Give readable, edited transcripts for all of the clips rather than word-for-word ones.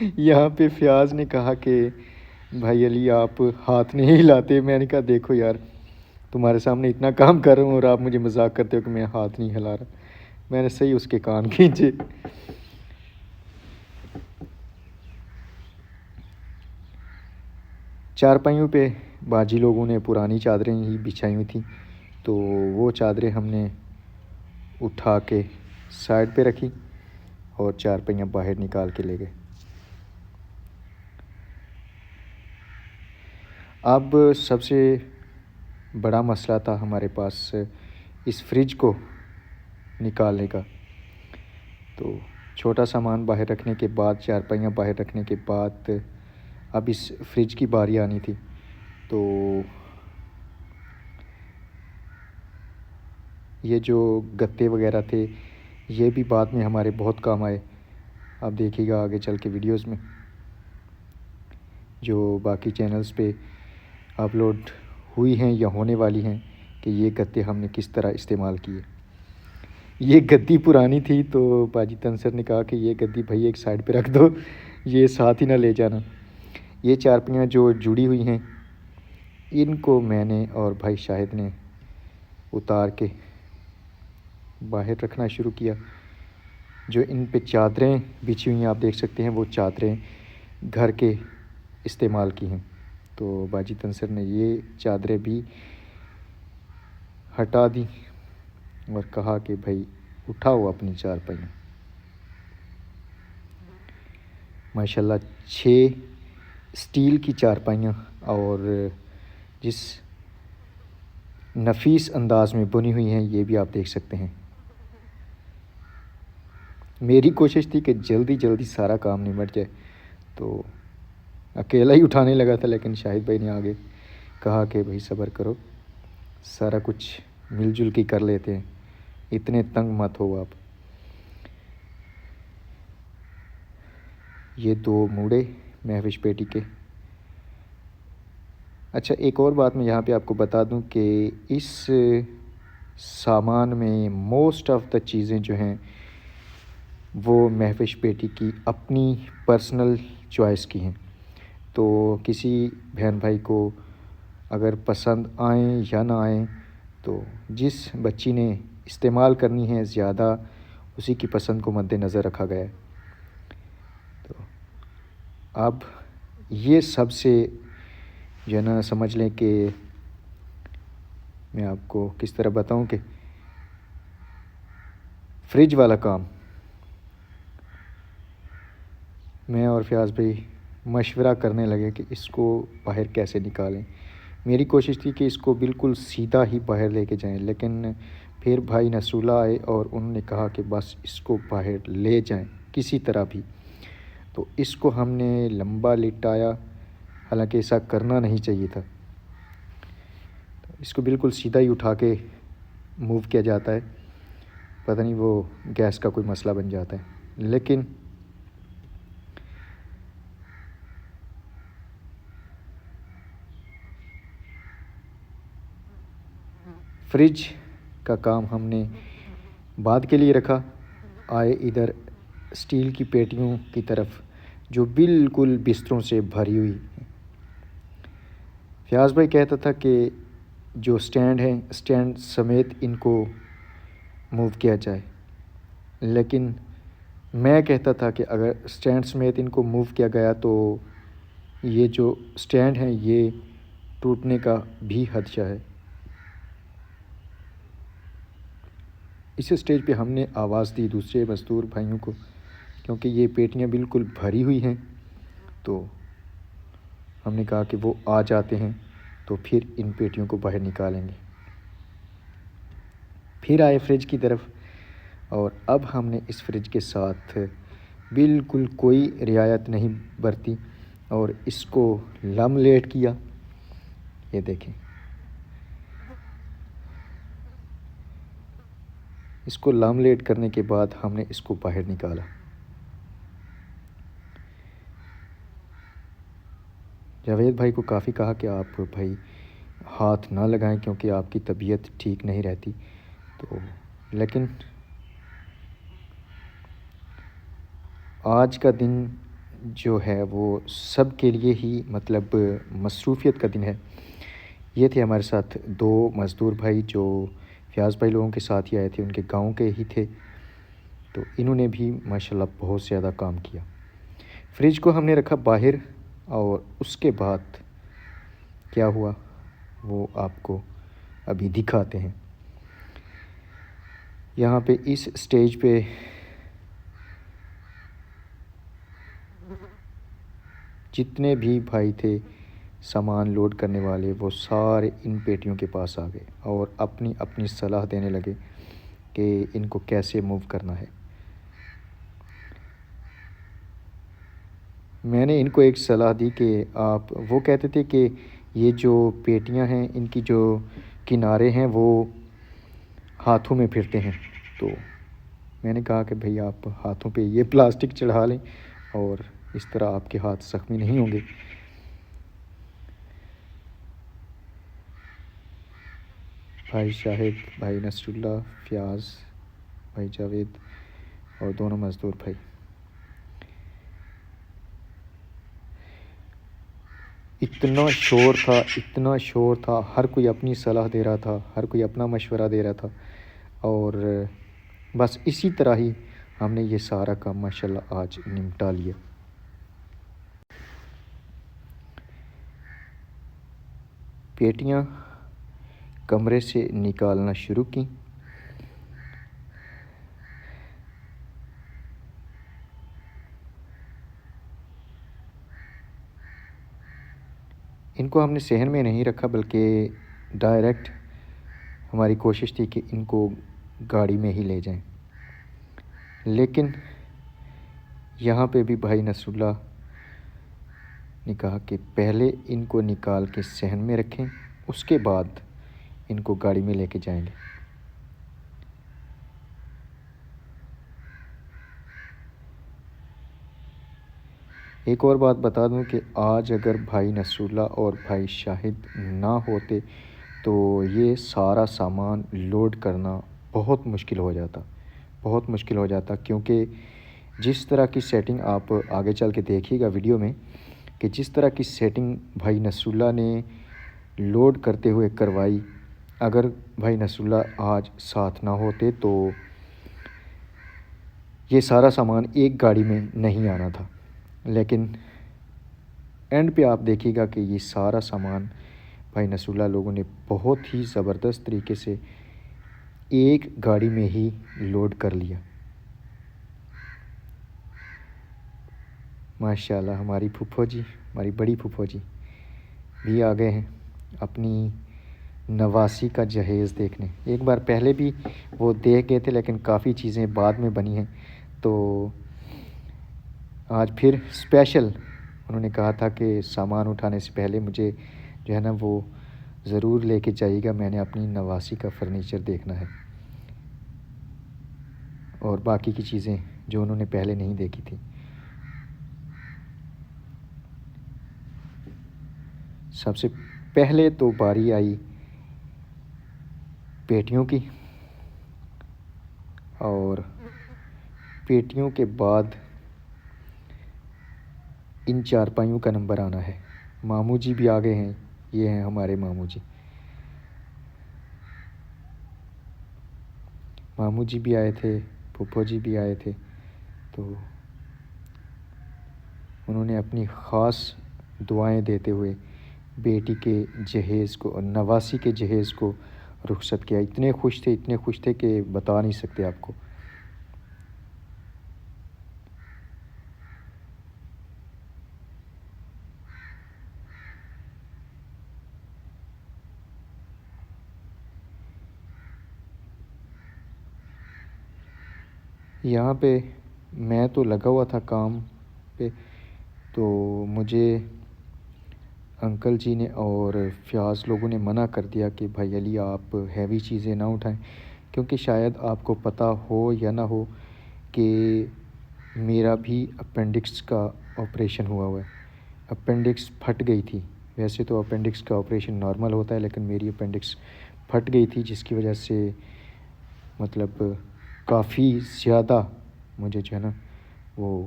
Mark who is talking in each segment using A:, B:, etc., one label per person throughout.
A: یہاں پہ فیاض نے کہا کہ بھائی علی آپ ہاتھ نہیں ہلاتے. میں نے کہا دیکھو یار تمہارے سامنے اتنا کام کر رہا ہوں اور آپ مجھے مذاق کرتے ہو کہ میں ہاتھ نہیں ہلا رہا. میں نے صحیح اس کے کان کھینچے. چارپائیوں پہ باجی لوگوں نے پرانی چادریں ہی بچھائی ہوئی تھیں تو وہ چادریں ہم نے اٹھا کے سائڈ پہ رکھی اور چارپائیاں باہر نکال کے لے گئے. اب سب سے بڑا مسئلہ تھا ہمارے پاس اس فریج کو نکالنے کا. تو چھوٹا سامان باہر رکھنے کے بعد چارپائیاں باہر رکھنے کے بعد اب اس فریج کی باری آنی تھی. تو یہ جو گتے وغیرہ تھے یہ بھی بعد میں ہمارے بہت کام آئے. آپ دیکھیے گا آگے چل کے ویڈیوز میں جو باقی چینلز پہ اپلوڈ ہوئی ہیں یا ہونے والی ہیں کہ یہ گتے ہم نے کس طرح استعمال کیے. یہ گدی پرانی تھی تو باجی تنصر نے کہا کہ یہ گدی بھائی ایک سائڈ پہ رکھ دو, یہ ساتھ ہی نہ لے جانا. یہ چارپائیاں جو جڑی ہوئی ہیں ان کو میں نے اور بھائی شاہد نے اتار کے باہر رکھنا شروع کیا. جو ان پہ چادریں بچھی ہوئی ہیں آپ دیکھ سکتے ہیں وہ چادریں گھر کے استعمال کی ہیں. تو باجی تنصر نے یہ چادریں بھی ہٹا دی اور کہا کہ بھائی اٹھاؤ اپنی چارپائیاں. ماشاءاللہ 6 اسٹیل کی چارپائیاں اور جس نفیس انداز میں بنی ہوئی ہیں یہ بھی آپ دیکھ سکتے ہیں. میری کوشش تھی کہ جلدی جلدی سارا کام نمٹ جائے تو اکیلا ہی اٹھانے لگا تھا, لیکن شاہد بھائی نے آگے کہا کہ بھائی صبر کرو, سارا کچھ مل جل کے کر لیتے ہیں, اتنے تنگ مت ہو آپ. یہ 2 موڑے مہوش پیٹی کے. اچھا ایک اور بات میں یہاں پہ آپ کو بتا دوں کہ اس سامان میں موسٹ آف دا چیزیں جو ہیں وہ مہوش پیٹی کی اپنی پرسنل چوائس کی ہیں. تو کسی بہن بھائی کو اگر پسند آئیں یا نہ آئیں تو جس بچی نے استعمال کرنی ہے زیادہ اسی کی پسند کو مد نظر رکھا گیا ہے. تو اب یہ سب سے جو ہے نا سمجھ لیں کہ میں آپ کو کس طرح بتاؤں کہ فریج والا کام میں اور فیاض بھائی مشورہ کرنے لگے کہ اس کو باہر کیسے نکالیں. میری کوشش تھی کہ اس کو بالکل سیدھا ہی باہر لے کے جائیں, لیکن پھر بھائی نصراللہ آئے اور انہوں نے کہا کہ بس اس کو باہر لے جائیں کسی طرح بھی. تو اس کو ہم نے لمبا لٹایا, حالانکہ ایسا کرنا نہیں چاہیے تھا. اس کو بالکل سیدھا ہی اٹھا کے موو کیا جاتا ہے, پتہ نہیں وہ گیس کا کوئی مسئلہ بن جاتا ہے. لیکن فریج کا کام ہم نے بعد کے لیے رکھا. آئے ادھر اسٹیل کی پیٹیوں کی طرف جو بالکل بستروں سے بھری ہوئی. فیاض بھائی کہتا تھا کہ جو اسٹینڈ ہیں اسٹینڈ سمیت ان کو موو کیا جائے, لیکن میں کہتا تھا کہ اگر اسٹینڈ سمیت ان کو موو کیا گیا تو یہ جو اسٹینڈ ہیں یہ ٹوٹنے کا بھی خدشہ ہے. اس اسٹیج پہ ہم نے آواز دی دوسرے مزدور بھائیوں کو, کیونکہ یہ پیٹیاں بالکل بھری ہوئی ہیں. تو ہم نے کہا کہ وہ آ جاتے ہیں تو پھر ان پیٹیوں کو باہر نکالیں گے. پھر آئے فریج کی طرف, اور اب ہم نے اس فریج کے ساتھ بالکل کوئی رعایت نہیں برتی اور اس کو لیمنیٹ کیا. یہ دیکھیں, اس کو لیمنیٹ کرنے کے بعد ہم نے اس کو باہر نکالا. جاوید بھائی کو کافی کہا کہ آپ بھائی ہاتھ نہ لگائیں کیونکہ آپ کی طبیعت ٹھیک نہیں رہتی. تو لیکن آج کا دن جو ہے وہ سب کے لیے ہی مطلب مصروفیت کا دن ہے۔ یہ تھے ہمارے ساتھ 2 مزدور بھائی جو فیاض بھائی لوگوں کے ساتھ ہی آئے تھے، ان کے گاؤں کے ہی تھے، تو انہوں نے بھی ماشاءاللہ بہت زیادہ کام کیا۔ فریج کو ہم نے رکھا باہر، اور اس کے بعد کیا ہوا وہ آپ کو ابھی دکھاتے ہیں۔ یہاں پہ اس سٹیج پہ جتنے بھی بھائی تھے سامان لوڈ کرنے والے، وہ سارے ان پیٹیوں کے پاس آ گئے اور اپنی اپنی صلاح دینے لگے کہ ان کو کیسے موو کرنا ہے۔ میں نے ان کو ایک صلاح دی کہ وہ کہتے تھے کہ یہ جو پیٹیاں ہیں ان کی جو کنارے ہیں وہ ہاتھوں میں پھرتے ہیں، تو میں نے کہا کہ بھئی آپ ہاتھوں پہ یہ پلاسٹک چڑھا لیں اور اس طرح آپ کے ہاتھ زخمی نہیں ہوں گے۔ بھائی شاہد، بھائی نصر اللہ، فیاض، بھائی جاوید اور دونوں مزدور بھائی۔ اتنا شور تھا، اتنا شور تھا، ہر کوئی اپنی صلاح دے رہا تھا، ہر کوئی اپنا مشورہ دے رہا تھا، اور بس اسی طرح ہی ہم نے یہ سارا کام ماشاءاللہ آج نمٹا لیا۔ پیٹیاں کمرے سے نکالنا شروع کی۔ ان کو ہم نے صحن میں نہیں رکھا بلکہ ڈائریکٹ ہماری کوشش تھی کہ ان کو گاڑی میں ہی لے جائیں، لیکن یہاں پہ بھی بھائی نصر اللہ نے کہا کہ پہلے ان کو نکال کے صحن میں رکھیں، اس کے بعد ان کو گاڑی میں لے کے جائیں گے۔ ایک اور بات بتا دوں کہ آج اگر بھائی نصر اللہ اور بھائی شاہد نہ ہوتے تو یہ سارا سامان لوڈ کرنا بہت مشکل ہو جاتا، بہت مشکل ہو جاتا، کیونکہ جس طرح کی سیٹنگ آپ آگے چل کے دیکھیے گا ویڈیو میں کہ جس طرح کی سیٹنگ بھائی نصر اللہ نے لوڈ کرتے ہوئے کروائی، اگر بھائی نصر اللہ آج ساتھ نہ ہوتے تو یہ سارا سامان ایک گاڑی میں نہیں آنا تھا۔ لیکن اینڈ پہ آپ دیکھیے گا کہ یہ سارا سامان بھائی نصر اللہ لوگوں نے بہت ہی زبردست طریقے سے ایک گاڑی میں ہی لوڈ کر لیا۔ ماشاءاللہ ہماری پھپھو جی، ہماری بڑی پھپھو جی بھی آ گئے ہیں اپنی نواسی کا جہیز دیکھنے۔ ایک بار پہلے بھی وہ دیکھ گئے تھے لیکن کافی چیزیں بعد میں بنی ہیں، تو آج پھر اسپیشل انہوں نے کہا تھا کہ سامان اٹھانے سے پہلے مجھے جو ہے نا وہ ضرور لے کے جائیے گا، میں نے اپنی نواسی کا فرنیچر دیکھنا ہے، اور باقی کی چیزیں جو انہوں نے پہلے نہیں دیکھی تھی۔ سب سے پہلے تو باری آئی پیٹیوں کی، اور پیٹیوں کے بعد ان چارپائیوں کا نمبر آنا ہے۔ ماموں جی بھی آ گئے ہیں، یہ ہیں ہمارے ماموں جی۔ ماموں جی بھی آئے تھے، پھپھو جی بھی آئے تھے، تو انہوں نے اپنی خاص دعائیں دیتے ہوئے بیٹی کے جہیز کو اور نواسی کے جہیز کو رخصت کیا۔ اتنے خوش تھے، اتنے خوش تھے کہ بتا نہیں سکتے آپ کو۔ یہاں پہ میں تو لگا ہوا تھا کام پہ، تو مجھے انکل جی نے اور فیاض لوگوں نے منع کر دیا کہ بھائی علی آپ ہیوی چیزیں نہ اٹھائیں، کیونکہ شاید آپ کو پتہ ہو یا نہ ہو کہ میرا بھی اپینڈکس کا آپریشن ہوا ہے۔ اپینڈکس پھٹ گئی تھی، ویسے تو اپینڈکس کا آپریشن نارمل ہوتا ہے، لیکن میری اپینڈکس پھٹ گئی تھی، جس کی وجہ سے مطلب کافی زیادہ مجھے جو ہے نا وہ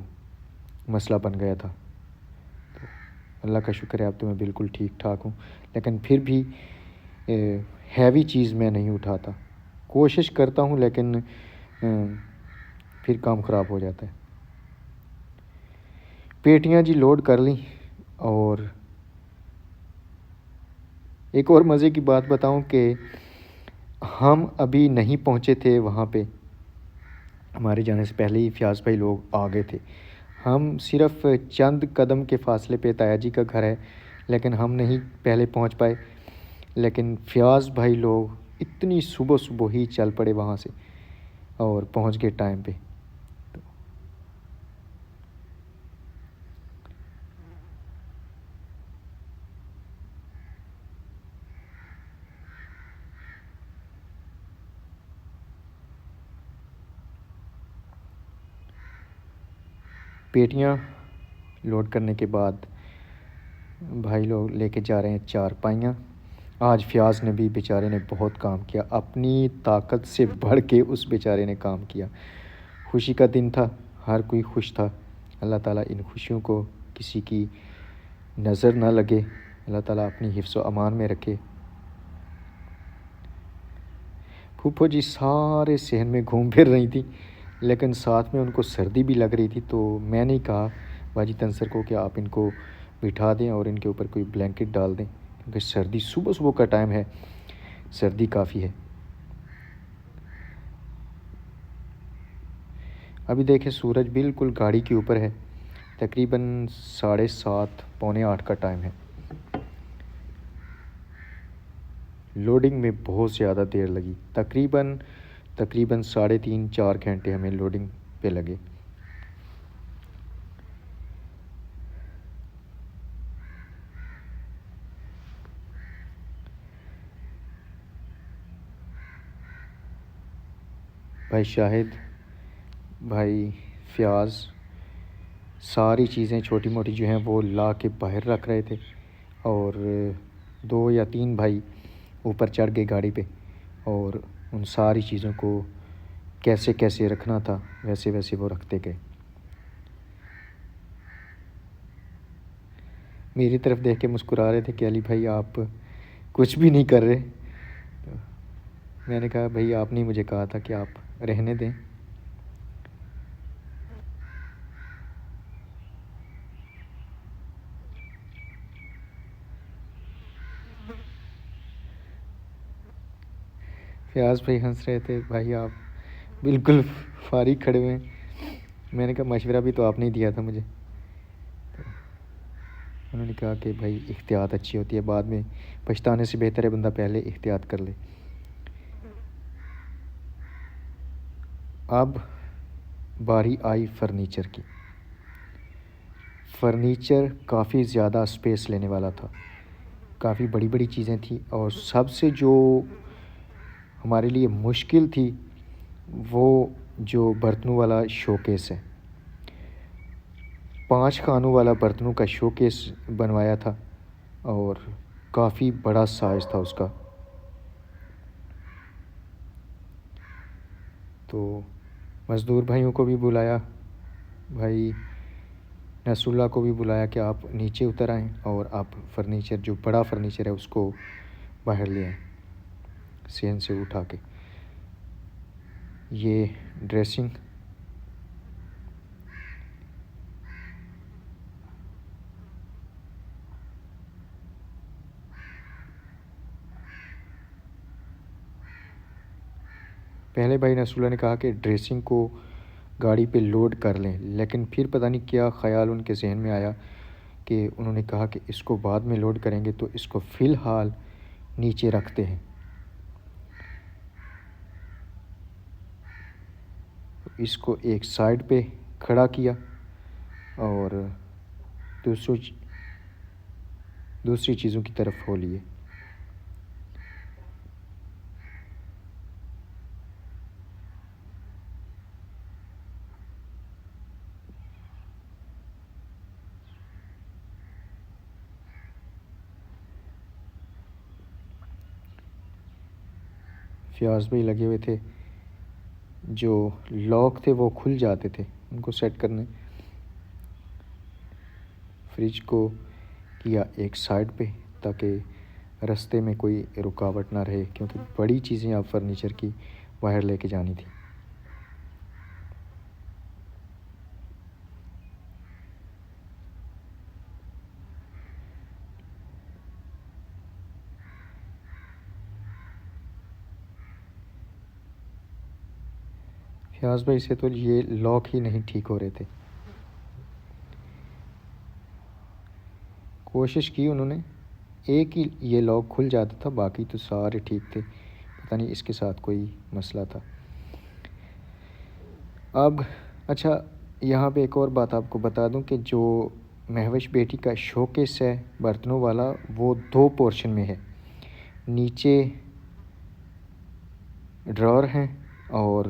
A: مسئلہ بن گیا تھا. تو اللہ کا شکر ہے اب تو میں بالکل ٹھیک ٹھاک ہوں، لیکن پھر بھی ہیوی چیز میں نہیں اٹھاتا. کوشش کرتا ہوں لیکن پھر کام خراب ہو جاتا ہے. پیٹیاں جی لوڈ کر لیں. اور ایک اور مزے کی بات بتاؤں کہ ہم ابھی نہیں پہنچے تھے وہاں پہ، ہمارے جانے سے پہلے ہی فیاض بھائی لوگ آ گئے تھے. ہم صرف چند قدم کے فاصلے پہ تایا جی کا گھر ہے، لیکن ہم نہیں پہلے پہنچ پائے. لیکن فیاض بھائی لوگ اتنی صبح صبح ہی چل پڑے وہاں سے اور پہنچ گئے ٹائم پہ. پیٹیاں لوڈ کرنے کے بعد بھائی لوگ لے کے جا رہے ہیں چارپائیاں. آج فیاض نے بھی بیچارے نے بہت کام کیا، اپنی طاقت سے بڑھ کے اس بیچارے نے کام کیا. خوشی کا دن تھا، ہر کوئی خوش تھا. اللہ تعالیٰ ان خوشیوں کو کسی کی نظر نہ لگے، اللہ تعالیٰ اپنی حفظ و امان میں رکھے. پھوپھو جی سارے صحن میں گھوم پھر رہی تھی، لیکن ساتھ میں ان کو سردی بھی لگ رہی تھی. تو میں نے کہا باجی تنصر کو کہ آپ ان کو بٹھا دیں اور ان کے اوپر کوئی بلینکٹ ڈال دیں، کیونکہ سردی صبح صبح کا ٹائم ہے، سردی کافی ہے. ابھی دیکھیں سورج بالکل گاڑی کے اوپر ہے، تقریباً 7:30 پونے 8 کا ٹائم ہے. لوڈنگ میں بہت زیادہ دیر لگی، تقریباً 3.5 4 گھنٹے ہمیں لوڈنگ پہ لگے. بھائی شاہد، بھائی فیاض ساری چیزیں چھوٹی موٹی جو ہیں وہ لا کے باہر رکھ رہے تھے، اور 2 یا 3 بھائی اوپر چڑھ گئے گاڑی پہ اور ان ساری چیزوں کو کیسے کیسے رکھنا تھا ویسے ویسے وہ رکھتے گئے. میری طرف دیکھ کے مسکرا رہے تھے کہ علی بھائی آپ کچھ بھی نہیں کر رہے. میں نے کہا بھائی آپ نے مجھے کہا تھا کہ آپ رہنے دیں. فیاض بھائی ہنس رہے تھے، بھائی آپ بالکل فارغ کھڑے ہوئے ہیں. میں نے کہا مشورہ بھی تو آپ نے دیا تھا مجھے. انہوں نے کہا کہ بھائی احتیاط اچھی ہوتی ہے، بعد میں پچھتانے سے بہتر ہے بندہ پہلے احتیاط کر لے. اب باری آئی فرنیچر کی. فرنیچر کافی زیادہ اسپیس لینے والا تھا، کافی بڑی بڑی چیزیں تھیں، اور سب سے جو ہمارے لیے مشکل تھی وہ جو برتنوں والا شوکیس ہے. 5 خانوں والا برتنوں کا شوکیس بنوایا تھا اور کافی بڑا سائز تھا اس کا. تو مزدور بھائیوں کو بھی بلایا، بھائی نصر اللہ کو بھی بلایا کہ آپ نیچے اتر آئیں اور آپ فرنیچر جو بڑا فرنیچر ہے اس کو باہر لے آئیں صحن سے اٹھا کے. یہ ڈریسنگ پہلے بھائی نصر اللہ نے کہا کہ ڈریسنگ کو گاڑی پہ لوڈ کر لیں، لیکن پھر پتہ نہیں کیا خیال ان کے ذہن میں آیا کہ انہوں نے کہا کہ اس کو بعد میں لوڈ کریں گے، تو اس کو فی الحال نیچے رکھتے ہیں. اس کو ایک سائڈ پہ کھڑا کیا اور دوسری چیزوں کی طرف ہو لیے. فیاض بھائی لگے ہوئے تھے، جو لاک تھے وہ کھل جاتے تھے ان کو سیٹ کرنے. فریج کو کیا ایک سائڈ پہ تاکہ رستے میں کوئی رکاوٹ نہ رہے، کیونکہ بڑی چیزیں آپ فرنیچر کی باہر لے کے جانی تھی۔ فیاض بھائی سے تو یہ لاک ہی نہیں ٹھیک ہو رہے تھے، کوشش کی انہوں نے، ایک ہی یہ لاک کھل جاتا تھا، باقی تو سارے ٹھیک تھے، پتہ نہیں اس کے ساتھ کوئی مسئلہ تھا۔ اب اچھا، یہاں پہ ایک اور بات آپ کو بتا دوں کہ جو مہوش بیٹی کا شوکیس ہے برتنوں والا، وہ 2 پورشن میں ہے، نیچے ڈرار ہیں اور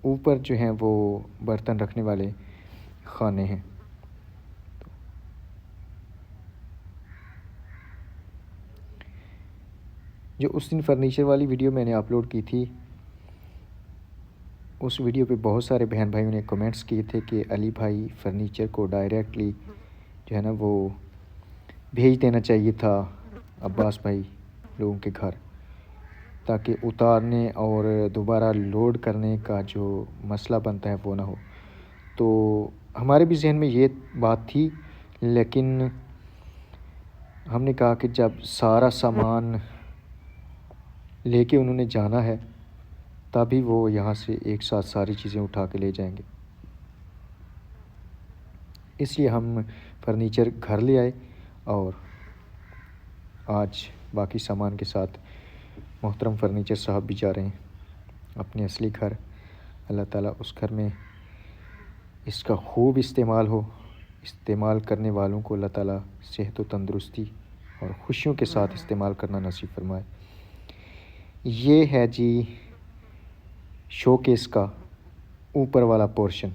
A: اوپر جو ہیں وہ برتن رکھنے والے خانے ہیں۔ جو اس دن فرنیچر والی ویڈیو میں نے اپلوڈ کی تھی، اس ویڈیو پہ بہت سارے بہن بھائیوں نے کمنٹس کیے تھے کہ علی بھائی فرنیچر کو ڈائریکٹلی جو ہے نا وہ بھیج دینا چاہیے تھا عباس بھائی لوگوں کے گھر، تاکہ اتارنے اور دوبارہ لوڈ کرنے کا جو مسئلہ بنتا ہے وہ نہ ہو۔ تو ہمارے بھی ذہن میں یہ بات تھی، لیکن ہم نے کہا کہ جب سارا سامان لے کے انہوں نے جانا ہے تبھی وہ یہاں سے ایک ساتھ ساری چیزیں اٹھا کے لے جائیں گے، اس لیے ہم فرنیچر گھر لے آئے اور آج باقی سامان کے ساتھ محترم فرنیچر صاحب بھی جا رہے ہیں اپنے اصلی گھر۔ اللہ تعالیٰ اس گھر میں اس کا خوب استعمال ہو، استعمال کرنے والوں کو اللہ تعالیٰ صحت و تندرستی اور خوشیوں کے ساتھ استعمال کرنا نصیب فرمائے۔ یہ ہے جی شو کیس کا اوپر والا پورشن۔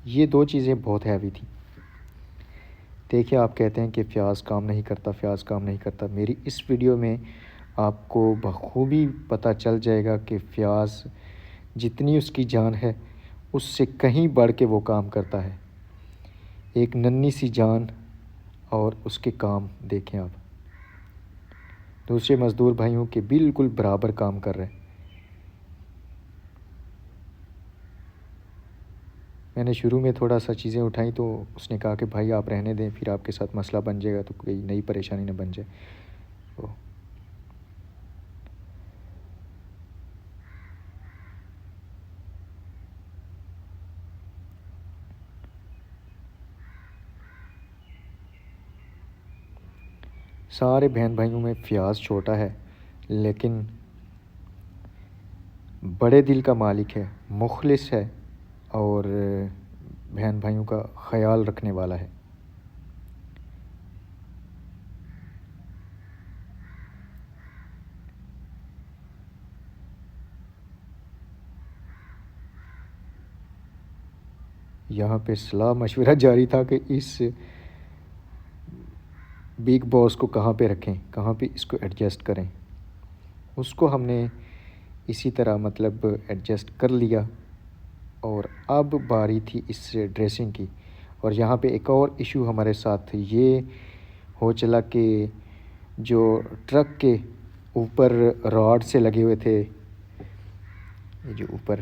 A: یہ 2 چیزیں بہت ہیوی تھیں۔ دیکھیں، آپ کہتے ہیں کہ فیاض کام نہیں کرتا، فیاض کام نہیں کرتا، میری اس ویڈیو میں آپ کو بخوبی پتہ چل جائے گا کہ فیاض جتنی اس کی جان ہے اس سے کہیں بڑھ کے وہ کام کرتا ہے۔ ایک ننھی سی جان اور اس کے کام دیکھیں آپ، دوسرے مزدور بھائیوں کے بالکل برابر کام کر رہے ہیں۔ میں نے شروع میں تھوڑا سا چیزیں اٹھائیں تو اس نے کہا کہ بھائی آپ رہنے دیں، پھر آپ کے ساتھ مسئلہ بن جائے گا تو کوئی نئی پریشانی نہ بن جائے۔ تو سارے بہن بھائیوں میں فیاض چھوٹا ہے، لیکن بڑے دل کا مالک ہے، مخلص ہے اور بہن بھائیوں کا خیال رکھنے والا ہے۔ یہاں پہ صلاح مشورہ جاری تھا کہ اس بگ باس کو کہاں پہ رکھیں، کہاں پہ اس کو ایڈجسٹ کریں۔ اس کو ہم نے اسی طرح مطلب ایڈجسٹ کر لیا، اور اب باری تھی اس ڈریسنگ کی۔ اور یہاں پہ ایک اور ایشو ہمارے ساتھ یہ ہو چلا کہ جو ٹرک کے اوپر راڈ سے لگے ہوئے تھے، یہ جو اوپر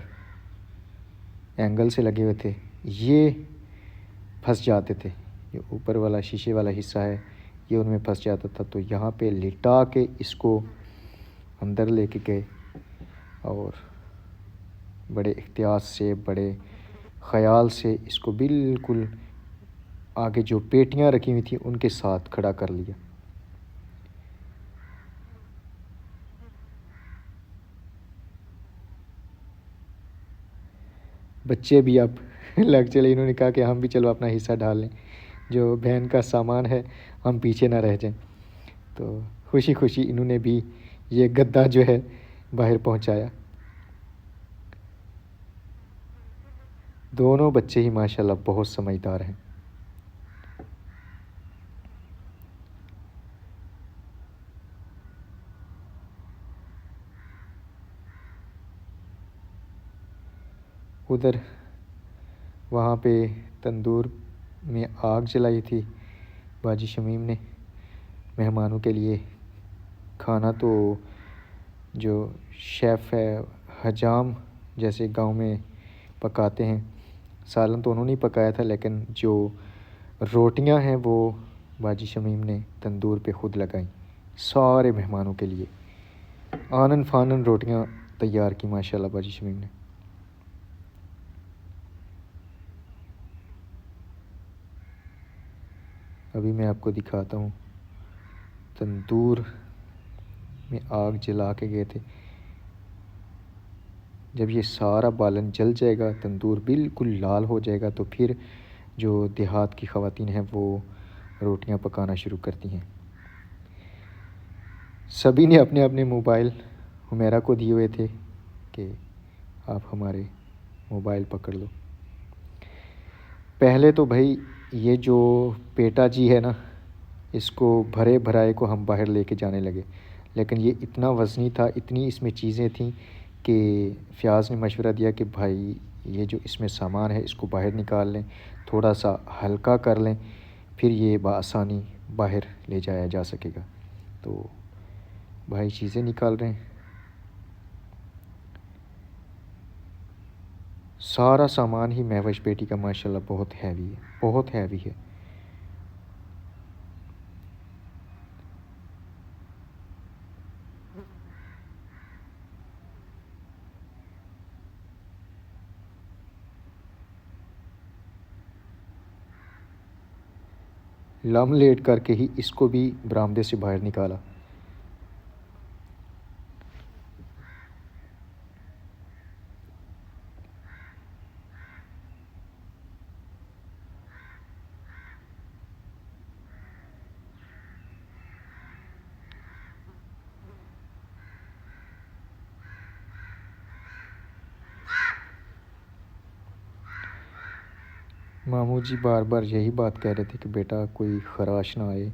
A: اینگل سے لگے ہوئے تھے، یہ پھنس جاتے تھے، یہ اوپر والا شیشے والا حصہ ہے یہ ان میں پھنس جاتا تھا، تو یہاں پہ لٹا کے اس کو اندر لے کے گئے اور بڑے احتیاط سے، بڑے خیال سے اس کو بالکل آگے جو پیٹیاں رکھی ہوئی تھیں ان کے ساتھ کھڑا کر لیا۔ بچے بھی اب لگ چلے، انہوں نے کہا کہ ہم بھی چلو اپنا حصہ ڈال لیں، جو بہن کا سامان ہے ہم پیچھے نہ رہ جائیں۔ تو خوشی خوشی انہوں نے بھی یہ گدا جو ہے باہر پہنچایا۔ دونوں بچے ہی ماشاءاللہ بہت سمجھدار ہیں۔ ادھر وہاں پہ تندور میں آگ جلائی تھی باجی شمیم نے مہمانوں کے لیے. کھانا تو جو شیف ہے حجام جیسے گاؤں میں پکاتے ہیں، سالن تو انہوں نے پکایا تھا، لیکن جو روٹیاں ہیں وہ باجی شمیم نے تندور پہ خود لگائیں سارے مہمانوں کے لیے. آنن فانن روٹیاں تیار کی ماشاءاللہ باجی شمیم نے. ابھی میں آپ کو دکھاتا ہوں، تندور میں آگ جلا کے گئے تھے. جب یہ سارا بالن جل جائے گا، تندور بالکل لال ہو جائے گا، تو پھر جو دیہات کی خواتین ہیں وہ روٹیاں پکانا شروع کرتی ہیں. سبھی نے اپنے اپنے موبائل حمیرہ کو دیے ہوئے تھے کہ آپ ہمارے موبائل پکڑ لو. پہلے تو بھائی یہ جو پیٹا جی ہے نا، اس کو بھرے بھرائے کو ہم باہر لے کے جانے لگے، لیکن یہ اتنا وزنی تھا، اتنی اس میں چیزیں تھیں کہ فیاض نے مشورہ دیا کہ بھائی یہ جو اس میں سامان ہے اس کو باہر نکال لیں، تھوڑا سا ہلکا کر لیں، پھر یہ بآسانی باہر لے جایا جا سکے گا. تو بھائی چیزیں نکال رہے ہیں. سارا سامان ہی مہوش بیٹی کا ماشاءاللہ بہت ہیوی ہے، بہت ہیوی ہے. لم لیٹ کر کے ہی اس کو بھی برآمدے سے باہر نکالا. ماموں جی بار بار یہی بات کہہ رہے تھے کہ بیٹا کوئی خراش نہ آئے،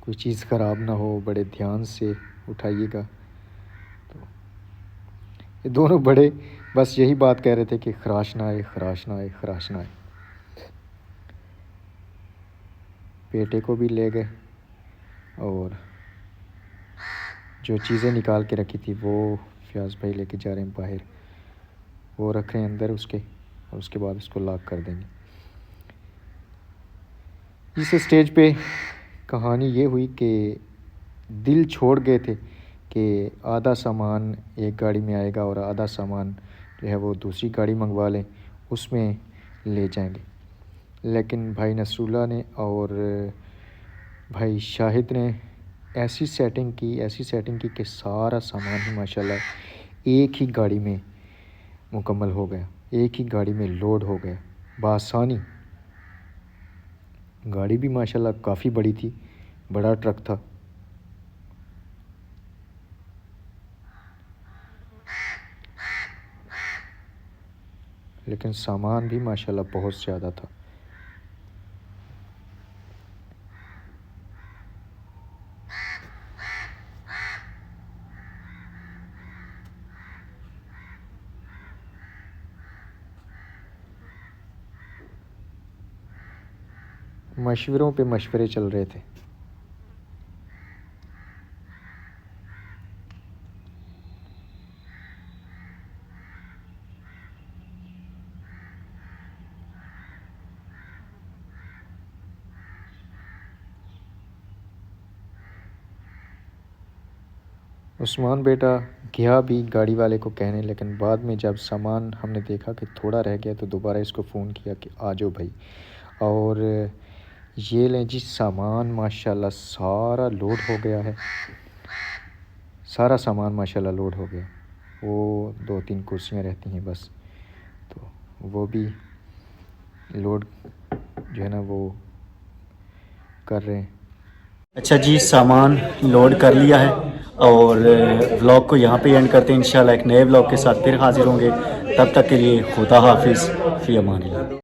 A: کوئی چیز خراب نہ ہو، بڑے دھیان سے اٹھائیے گا. تو یہ دونوں بڑے بس یہی بات کہہ رہے تھے کہ خراش نہ آئے، خراش نہ آئے، خراش نہ آئے. بیٹے کو بھی لے گئے اور جو چیزیں نکال کے رکھی تھی وہ فیاض بھائی لے کے جا رہے ہیں باہر، وہ رکھ رہے ہیں اندر اس کے، اور اس کے بعد اس کو لاک کر دیں گے. اس اسٹیج پہ کہانی یہ ہوئی کہ دل چھوڑ گئے تھے کہ آدھا سامان ایک گاڑی میں آئے گا اور آدھا سامان جو ہے وہ دوسری گاڑی منگوا لیں، اس میں لے جائیں گے. لیکن بھائی نصر اللہ نے اور بھائی شاہد نے ایسی سیٹنگ کی کہ سارا سامان ہی ماشاءاللہ ایک ہی گاڑی میں مکمل ہو گیا، ایک ہی گاڑی میں لوڈ ہو گیا بآسانی. گاڑی بھی ماشاءاللہ کافی بڑی تھی، بڑا ٹرک تھا. لیکن سامان بھی ماشاءاللہ بہت زیادہ تھا. مشوروں پہ مشورے چل رہے تھے. عثمان بیٹا گیا بھی گاڑی والے کو کہنے، لیکن بعد میں جب سامان ہم نے دیکھا کہ تھوڑا رہ گیا تو دوبارہ اس کو فون کیا کہ آ جاؤ بھائی. اور یہ لیں جی سامان ماشاءاللہ سارا لوڈ ہو گیا ہے، سارا سامان ماشاءاللہ لوڈ ہو گیا. وہ 2-3 کرسیاں رہتی ہیں بس، تو وہ بھی لوڈ جو ہے نا وہ کر رہے ہیں. اچھا جی، سامان لوڈ کر لیا ہے اور ولاگ کو یہاں پہ اینڈ کرتے ہیں. انشاءاللہ ایک نئے ولاگ کے ساتھ پھر حاضر ہوں گے. تب تک کے لیے خدا حافظ، فی امان اللہ.